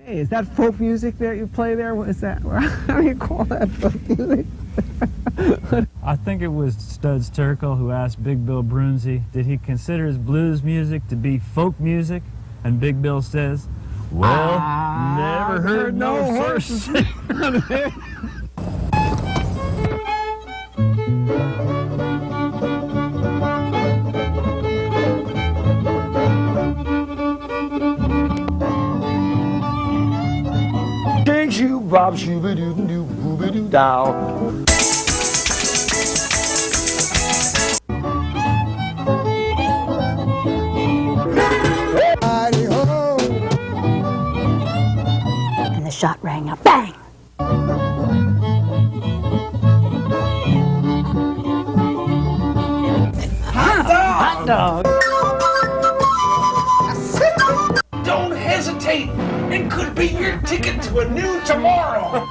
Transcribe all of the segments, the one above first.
Hey, is that folk music that you play there? What is that? How do you call that folk music? I think it was Studs Terkel who asked Big Bill Brunzi, did he consider his blues music to be folk music? And Big Bill says, well, never heard no horses. Shoo bob shooby doo doo booby doo dow. And the shot rang out, bang! Hot dog! Don't hesitate! It could be your ticket to a new tomorrow!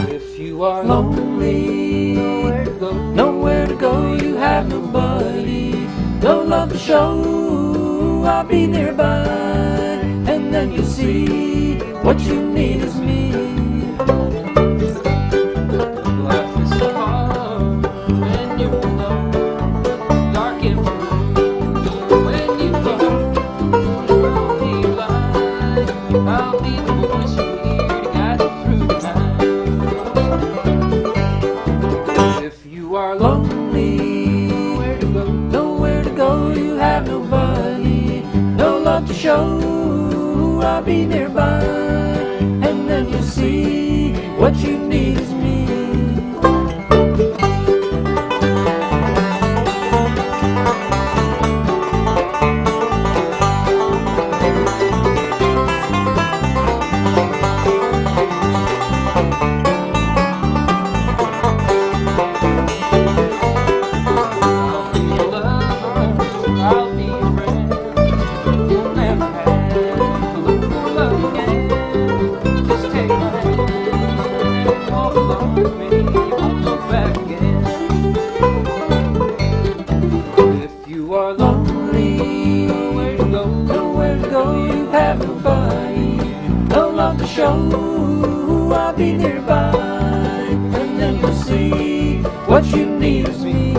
If you are lonely, nowhere to go, you have nobody. Don't love the show, I'll be nearby. And then you'll see what you need is me. Life is so hard, and you're alone, dark and blue. When you fall, I'll be blind. I'll be the voice you hear to guide you through the night. If you are lonely, nowhere to go, you have nobody. No love to show, I'll be nearby. And then you'll see what you need is me. I'll be a lover, I'll be a friend. You'll never have to look for love again. Just take my hand and walk along with me. You won't look back again. If you are lonely, nowhere to go, you have nobody. No love to show, I'll be nearby. And then you'll see what you need is me.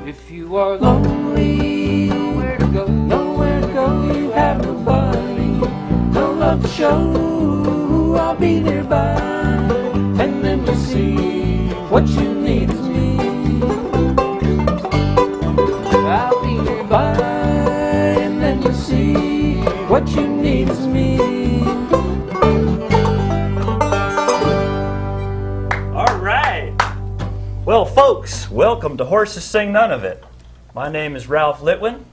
If you are lonely, nowhere to go, you have nobody. No love to show, I'll be nearby. And then you'll see what you need is me. I'll be nearby, and then you'll see what you need is me. All right. Well, folks, welcome to Horses Sing None of It. My name is Ralph Litwin,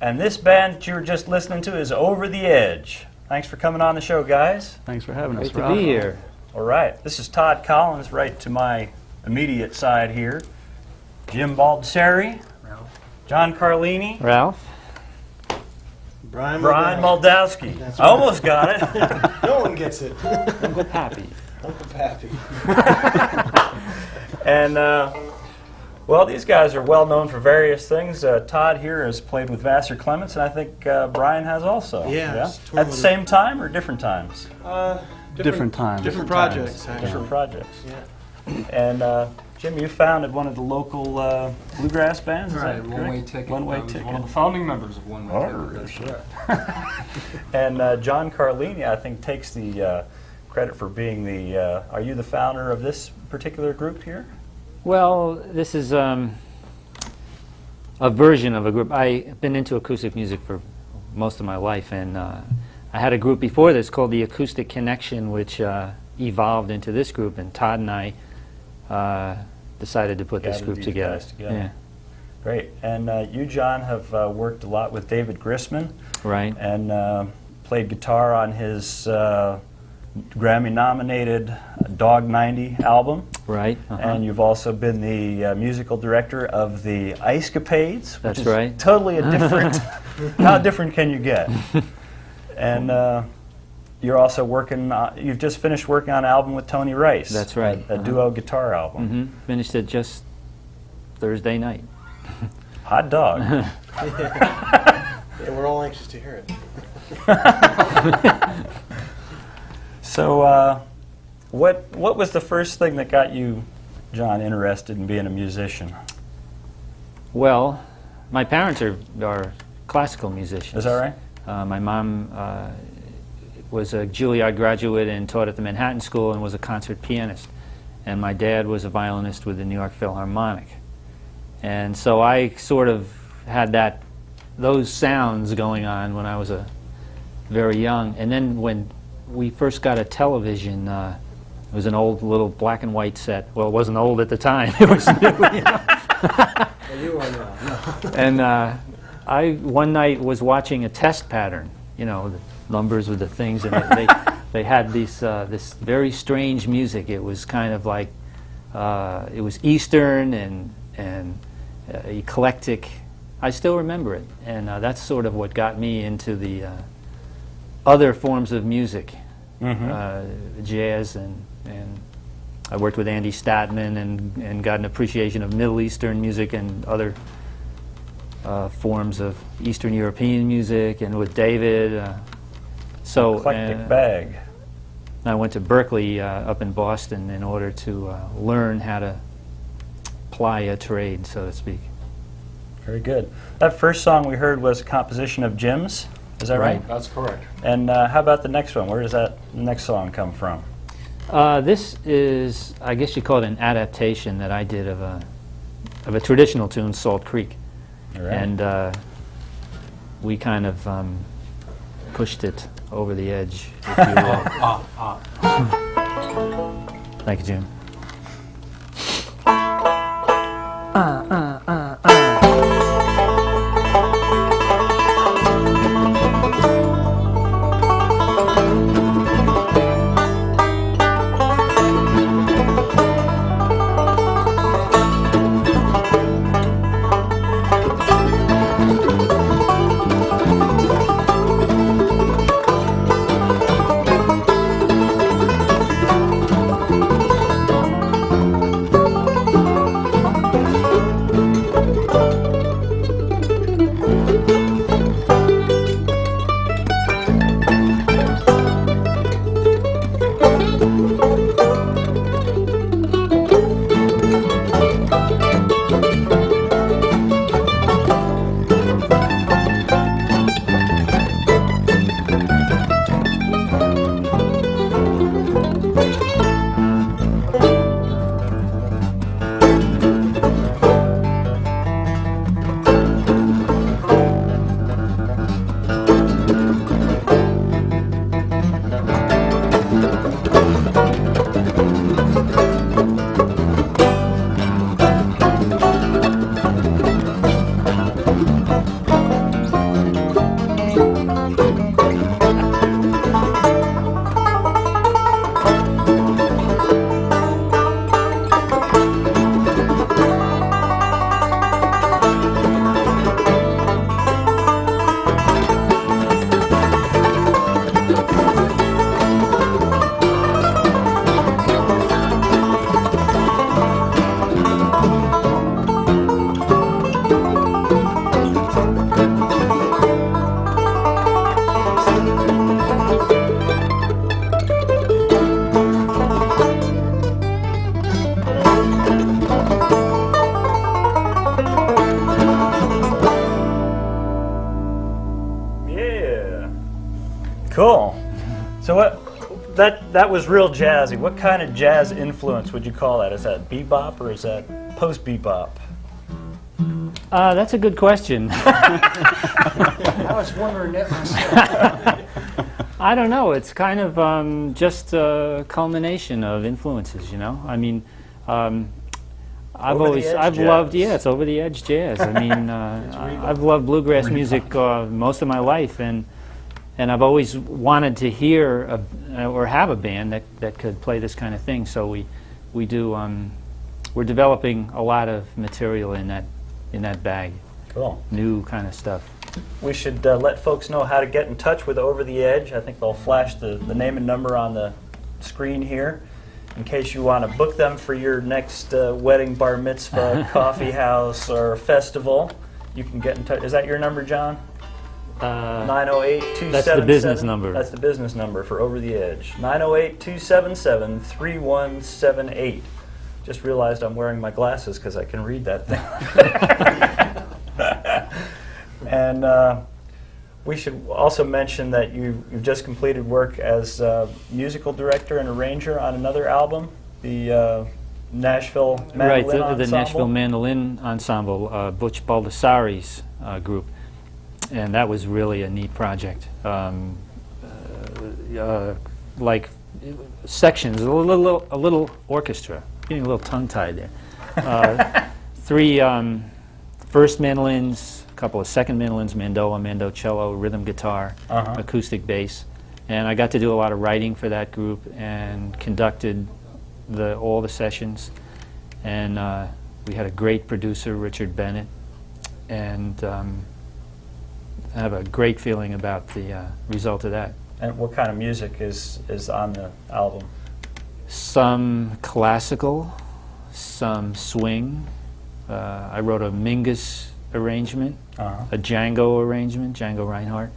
and this band that you were just listening to is Over the Edge. Thanks for coming on the show, guys. Thanks for having us, Great to Ralph. be here. All right. This is Todd Collins, right to my immediate side here. Jim Baldessari, John Carlini, Ralph? Brian Moldowski. That's I right. almost got it. No one gets it. Uncle Pappy. Uncle Pappy. And, well, these guys are well known for various things. Todd here has played with Vassar Clements, and I think Brian has Yeah, also. it's toured At the with same time or different times? Different times. Different projects, actually. Different projects. Yeah. And Jim, you founded one of the local bluegrass bands, is Right, that One Way correct? Ticket. One Way I was Ticket. one of the founding members of One Way Oh, Ticket. That's right. And John Carlini, I think, takes the credit for being the, are you the founder of this particular group here? Well, this is a version of a group. I've been into acoustic music for most of my life, and I had a group before this called the Acoustic Connection, which evolved into this group, and Todd and I decided to put this Gathered group these together. guys together. Yeah. Great. And you, John, have worked a lot with David Grissman. Right. And played guitar on his Grammy-nominated Dawg 90 album. Right. Uh-huh. And you've also been the musical director of the Ice Capades. That's which is right. Totally a different. How different can you get? And you're also working. You've just finished working on an album with Tony Rice. That's right. A duo guitar album. Mm-hmm. Finished it just Thursday night. Hot dog. Yeah, we're all anxious to hear it. So, what was the first thing that got you, John, interested in being a musician? Well, my parents are classical musicians. Is that right? My mom was a Juilliard graduate and taught at the Manhattan School and was a concert pianist. And my dad was a violinist with the New York Philharmonic. And so I sort of had those sounds going on when I was very young. And then when we first got a television, it was an old little black and white set. Well, it wasn't old at the time. It was new, you know. You are now. No. And I one night was watching a test pattern, you know, the numbers with the things, and they had this very strange music. It was kind of like it was Eastern and eclectic. I still remember it, and that's sort of what got me into the other forms of music, jazz, and I worked with Andy Statman and got an appreciation of Middle Eastern music and other forms of Eastern European music, and with David. Eclectic bag. I went to Berkeley up in Boston in order to learn how to ply a trade, so to speak. Very good. That first song we heard was a composition of Jim's. Is that right? That's correct. And how about the next one? Where does that next song come from? This is, I guess you call it an adaptation that I did of a traditional tune, Salt Creek. All right. And we kind of pushed it over the edge, if you will. Thank you, Jim. Cool. So that was real jazzy. What kind of jazz influence would you call that? Is that bebop or is that post-bebop? That's a good question. I was wondering that myself. I don't know. It's kind of just a culmination of influences, you know? I mean, I've Over the always, edge I've jazz. loved, yeah, it's over the edge jazz. I mean, I've loved bluegrass music most of my life, and I've always wanted to hear or have a band that could play this kind of thing. So we do. We're developing a lot of material in that bag. Cool. New kind of stuff. We should let folks know how to get in touch with Over the Edge. I think they'll flash the name and number on the screen here in case you want to book them for your next wedding, bar mitzvah, coffee house, or festival. You can get in touch. Is that your number, John? 908-277. That's the business number. That's the business number for Over the Edge. 908-277-3178. Just realized I'm wearing my glasses because I can read that thing. And we should also mention that you've just completed work as musical director and arranger on another album, the Nashville Mandolin Right, the Ensemble. Nashville Mandolin Ensemble, Butch Baldessari's group, and that was really a neat project. Like sections, a little orchestra. Getting a little tongue-tied there. 3 first mandolins, a couple of second mandolins, mandola, mandocello, rhythm guitar, acoustic bass. And I got to do a lot of writing for that group and conducted all the sessions. And we had a great producer, Richard Bennett. And I have a great feeling about the result of that. And what kind of music is on the album? Some classical, some swing. I wrote a Mingus arrangement, a Django arrangement, Django Reinhardt.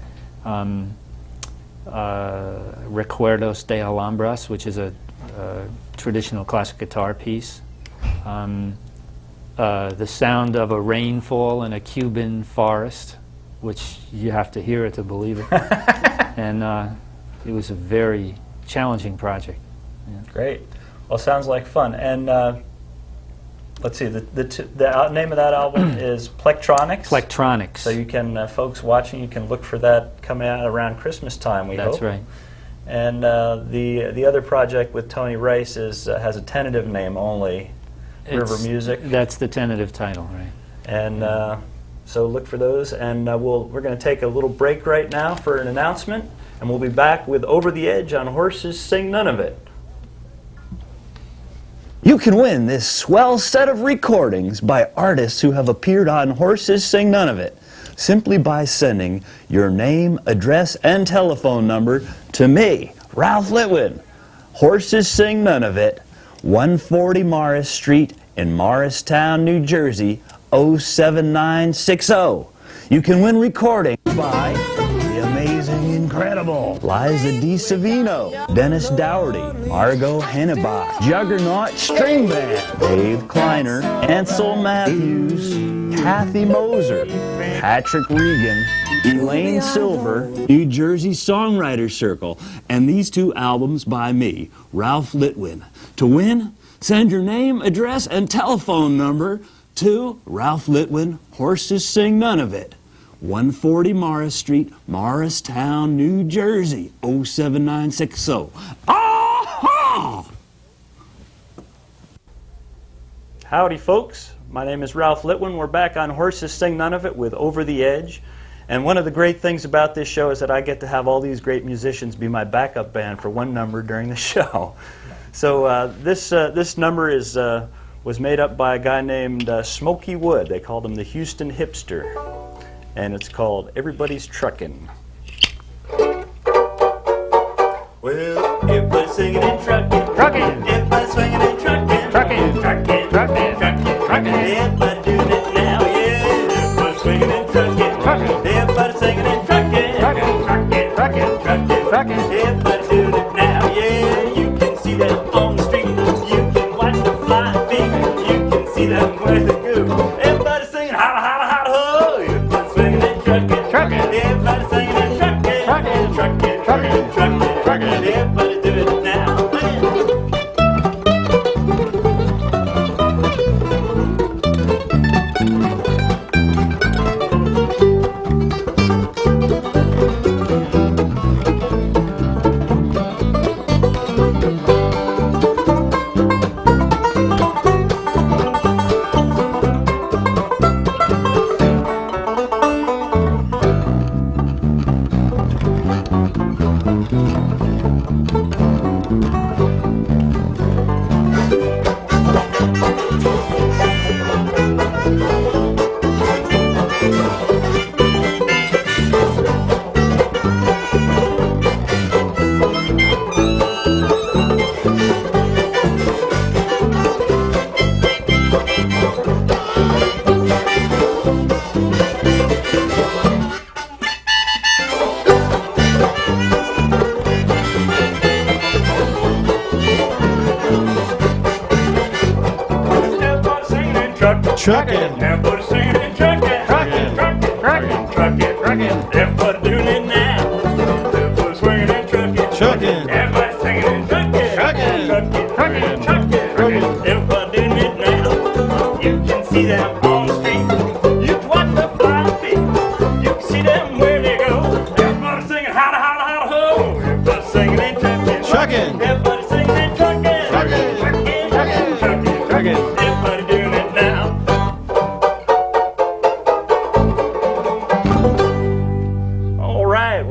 Recuerdos de Alhambras, which is a traditional classic guitar piece. The sound of a rainfall in a Cuban forest, which you have to hear it to believe it. And it was a very challenging project. Yeah. Great. Well, sounds like fun. And let's see, the name of that album is Plectronics. Plectronics. So you can, folks watching, you can look for that coming out around Christmas time, we hope. That's right. And the other project with Tony Rice has a tentative name only, River Music. That's the tentative title, right? And so look for those. And we're going to take a little break right now for an announcement, and we'll be back with Over the Edge on Horses Sing None of It. You can win this swell set of recordings by artists who have appeared on Horses Sing None of It, simply by sending your name, address, and telephone number to me, Ralph Litwin. Horses Sing None of It, 140 Morris Street in Morristown, New Jersey, 07960. You can win recordings by the amazing, incredible Liza DiSavino, Dennis Dougherty, Margot Hennebach, Juggernaut String Band, Dave Kleiner, Ansel Matthews, Kathy Moser, Patrick Regan, Elaine Silver, New Jersey Songwriters Circle, and these 2 albums by me, Ralph Litwin. To win, send your name, address, and telephone number to Ralph Litwin, Horses Sing None of It, 140 Morris Street, Morristown, New Jersey, 07960. Aha! Howdy, folks. My name is Ralph Litwin. We're back on Horses Sing None of It with Over the Edge. And one of the great things about this show is that I get to have all these great musicians be my backup band for one number during the show. So this number was made up by a guy named Smokey Wood. They called him the Houston Hipster. And it's called Everybody's Truckin'. Well, everybody's singing and truckin'. Truckin'. Everybody's swinging and truckin'. Truckin'. Truckin'. Truckin'. Truckin'. Truckin'. Everybody doing it now, yeah. Everybody's swinging and truckin'. Truckin'. Everybody's singing and truckin'. Truckin'. Truckin'. Truckin'. Truckin'. Truckin'. Everybody's doing it now, yeah. You can see them on the street. You can watch them flying feet. You can see them where they go. Everybody's singing holla, holla, holla, ho. Everybody's swinging and truckin'. Truckin'. Everybody's singing and truckin'. Truckin'. Truckin'. Truckin'. Truckin'. Truckin'. Everybody do it now. Truckin'. Everybody singing and truckin'. Truckin'. Truckin'. Truckin'. Truckin'. Everybody doing it now. Everybody swinging and truckin'. Truckin'. Everybody singing and truckin'. Truckin'. Truckin'. Truckin'. Truckin'. Everybody doing it now. You can see them on the street. You can watch the flying feet. You can see them where they go. Everybody singing holla, holla, holla, ho. Everybody singing and truckin'. Truckin'. Everybody singing and truckin'. Truckin'. Truckin'. Truckin'. Truckin'. Truckin'. Everybody doing it now.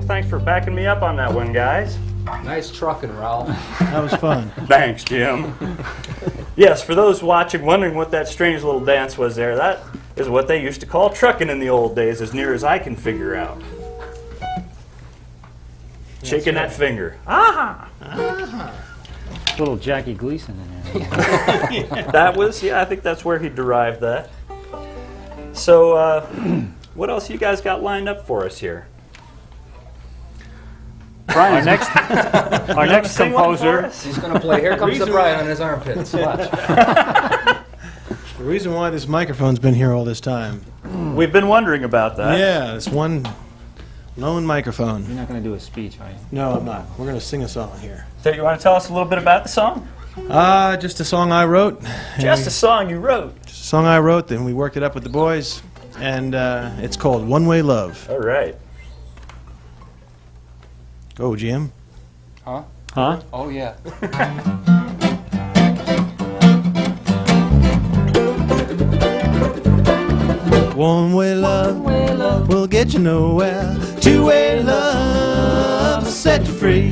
Thanks for backing me up on that one, guys. Nice trucking, Ralph. That was fun. Thanks, Jim. Yes, for those watching, wondering what that strange little dance was there, that is what they used to call trucking in the old days, as near as I can figure out. Shaking that finger. Aha! Little Jackie Gleason in there. That was, yeah, I think that's where he derived that. So, what else you guys got lined up for us here? Our next composer. He's going to play Here Comes the Bride on his armpits. Watch. The reason why this microphone's been here all this time. We've been wondering about that. Yeah, this one lone microphone. You're not going to do a speech, are you? No, I'm not. We're going to sing a song here. So you want to tell us a little bit about the song? Just a song I wrote. Just a song you wrote. Just a song I wrote, then we worked it up with the boys, and it's called One Way Love. All right. Go, Jim. Huh? Huh? Oh, yeah. One-way love will get you nowhere. Two-way love will set you free.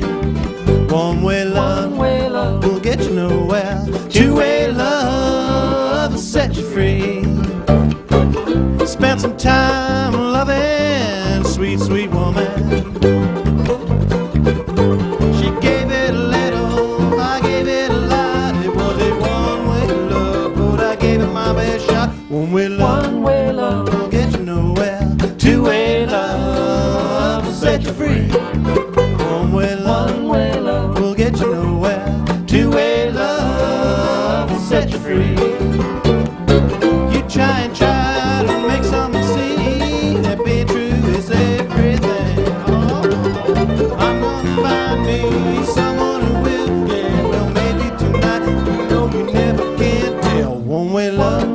One-way love will get you nowhere. Two-way love will set you free. Spent some time loving sweet, sweet woman. She gave it a little, I gave it a lot. It was a one-way love, but I gave it my best shot. One-way love will get you nowhere. Two-way love will set you free. One-way love will get you nowhere. Two-way love will set you free. You try and try to make something see that being true is everything. Oh, I'm gonna find me someone who will, yeah, well maybe tonight. You know you never can tell. One-way love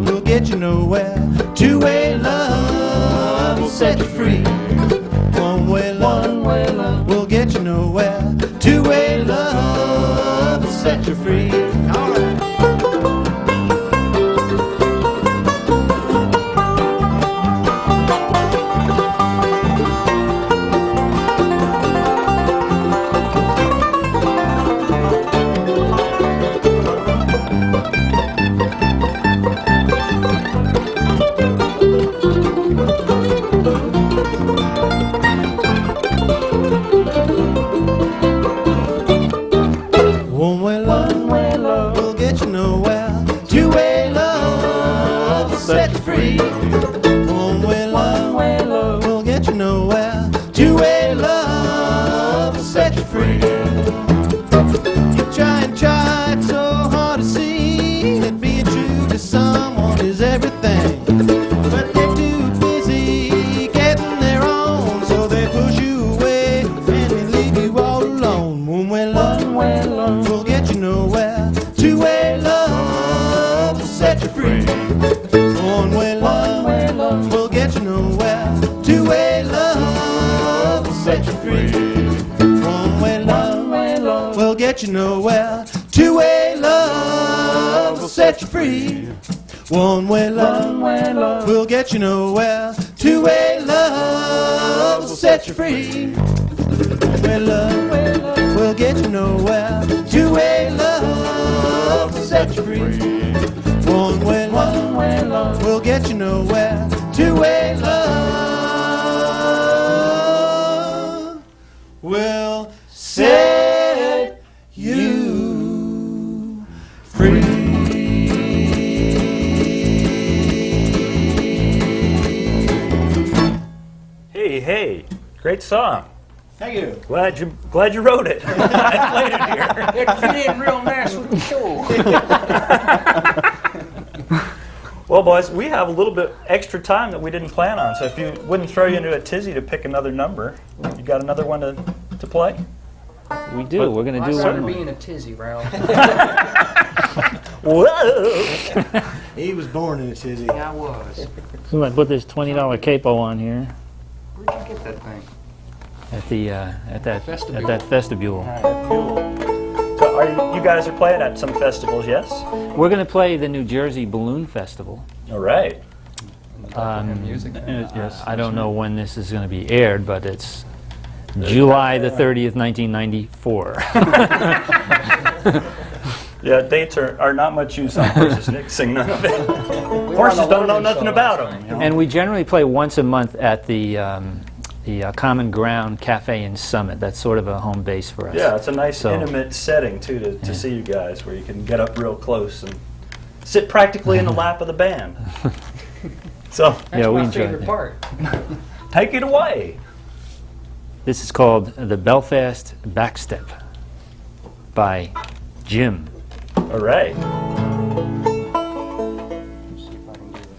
will get you nowhere. Two-way love will set you free. One-way love will get you nowhere. Two-way love will set you free. All right. One-way love will get you nowhere. Two-way love will set you free. One-way love will get you nowhere. Two-way love will set you free. You try and try so hard to see that being true to someone is everything. But they're too busy getting their own, so they push you away and they leave you all alone. One-way love will get you nowhere. Two-way love will set you free. One-way love will get you nowhere. Two-way love will set you free. One-way love will get you nowhere. Two-way love will set you free. One-way love will get you nowhere. Two-way love will set you free. One-way love will get you nowhere. Two-way love will set you free. One-way love will get you nowhere. Two-way love will set you free. Hey, great song. Thank you. Glad you wrote it. I played it here. It fit in real nice with the show. Well, boys, we have a little bit extra time that we didn't plan on, so if you wouldn't throw you into a tizzy to pick another number, you got another one to play? We do. We're going to do started one. being a tizzy, Ralph. Whoa! He was born in a tizzy. Yeah, I was. So I put this $20 capo on here Where'd you get that thing? at the Vestibule. at that vestibule. So you guys are playing at some festivals, yes? We're going to play the New Jersey Balloon Festival. All right. I don't know when this is going to be aired, but it's July the 30th, 1994. Yeah, dates are not much use on horses mixing, none of it. Horses don't know nothing about them. You know? And we generally play once a month at the Common Ground Cafe in Summit. That's sort of a home base for us. Yeah, it's a nice So- intimate setting too to see you guys, where you can get up real close and sit practically in the lap of the band. So That's Yeah, we my enjoyed favorite it. part. take it away. This is called the Belfast Backstep by Jim. All right. Let's see if I can do this.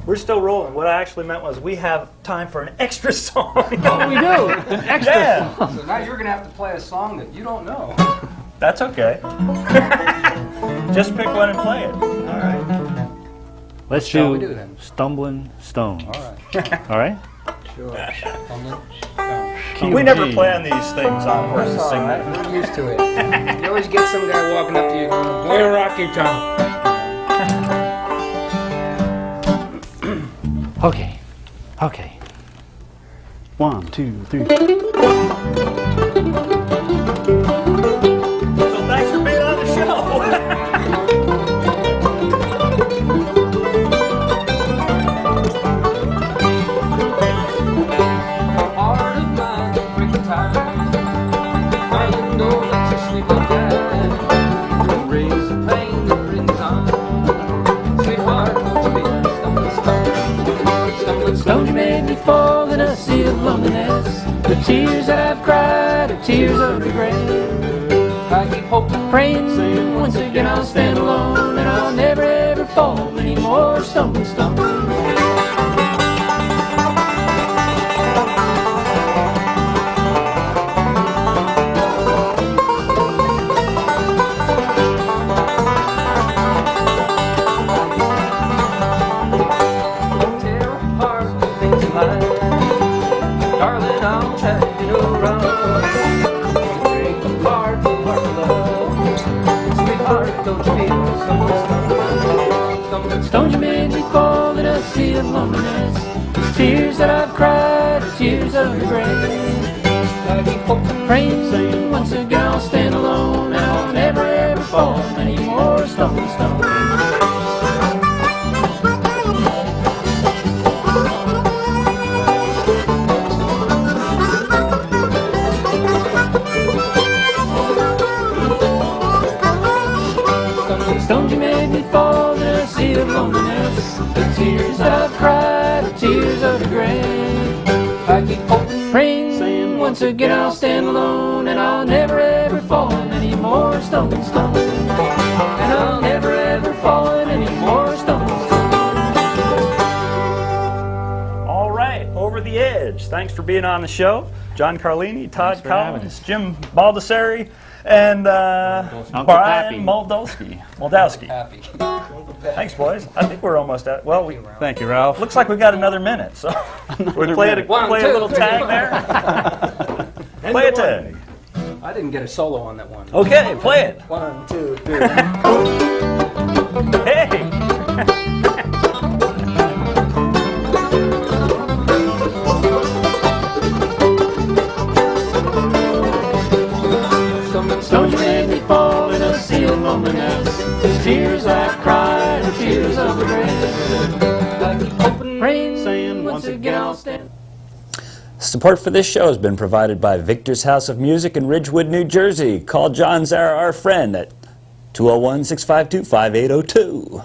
We're still rolling. What I actually meant was we have time for an extra song. Oh, we do? An extra Yeah. song. So now you're going to have to play a song that you don't know. That's okay. Just pick one and play it. All right. Let's Shall we do do then? Stumbling Stones. All right. All right? Sure. We never plan these things on horses That's all sing right. that. We're used to it. You always get some guy walking up to you going, "Boy, Rocky Top." Okay. Okay. 1, 2, 3. So thanks for being on the show. Heart of mine, break the ties. My window lets you sleep at night. Don't raise the pain that brings on. Sweetheart, don't you be stumbling stone. Stumbling stone. I've cried are tears of regret. I keep hoping, praying, saying once again I'll stand alone, and I'll never ever fall anymore, stumbling, stumbling. Darling, I'll try to do wrong. Break the heart of love. Sweetheart, don't you feel so? Don't you make me fall in a sea of loneliness. Tears that I've cried are tears of regret. I keep hoping, praying, saying once again I'll stand alone, and I'll never ever fall anymore, stumbling, stumbling. Don't you make me fall in a sea of loneliness. The tears I've cried are tears of regret. I keep hoping, praying, saying once again I'll stand alone, and I'll never ever fall anymore, stumbling, stumbling. And I'll never ever fall anymore, stumbling, stumbling. All right, Over the Edge. Thanks for being on the show. John Carlini, Todd Collins, Jim Baldessari, and Brian Moldowski. Happy. Thanks, boys. I think we're almost at. Well, Thank you, Ralph. looks like we've got another minute, so we play a little tag there. Play a tag. I didn't get a solo on that one. Okay, play it. 1, 2, 3. Hey. Don't you make me fall in a sea of loneliness. Tears I've cried are tears of regret. I keep hoping, praying, saying once again I'll stand. Support for this show has been provided by Victor's House of Music in Ridgewood, New Jersey. Call John Zara, our friend, at 201-652-5802.